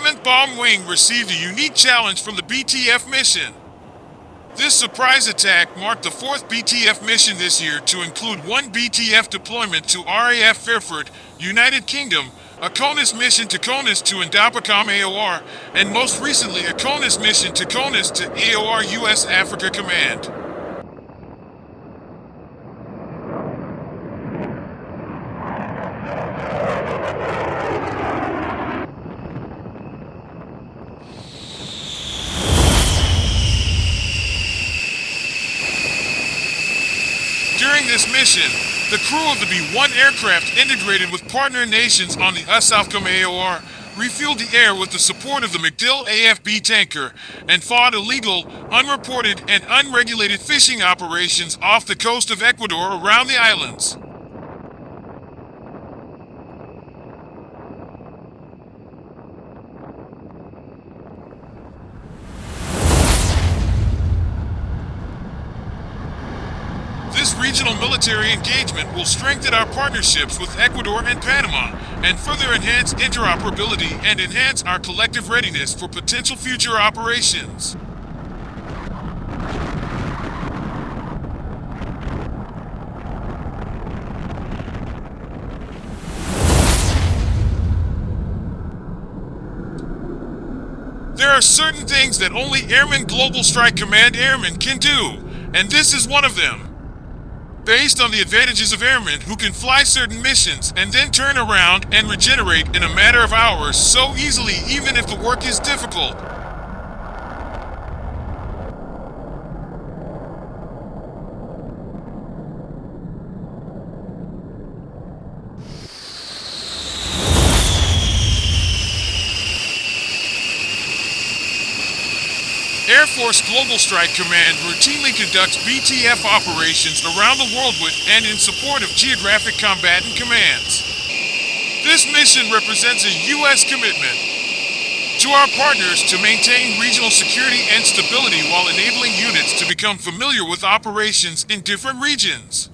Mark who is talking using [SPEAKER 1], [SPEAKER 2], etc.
[SPEAKER 1] 7th Bomb Wing received a unique challenge from the BTF mission. This surprise attack marked the 4th BTF mission this year to include one BTF deployment to RAF Fairford, United Kingdom, a CONUS mission to CONUS to Indopacom AOR, and most recently a CONUS mission to CONUS to AOR US Africa Command. During this mission, the crew of the B1 aircraft integrated with partner nations on the USAFCOM AOR refueled the air with the support of the MacDill AFB tanker and fought illegal, unreported, and unregulated fishing operations off the coast of Ecuador around the islands. This regional military engagement will strengthen our partnerships with Ecuador and Panama and further enhance interoperability and enhance our collective readiness for potential future operations. There are certain things that only Airmen Global Strike Command airmen can do, and this is one of them. Based on the advantages of airmen who can fly certain missions and then turn around and regenerate in a matter of hours so easily even if the work is difficult. Air Force Global Strike Command routinely conducts BTF operations around the world with and in support of geographic combatant commands. This mission represents a U.S. commitment to our partners to maintain regional security and stability while enabling units to become familiar with operations in different regions.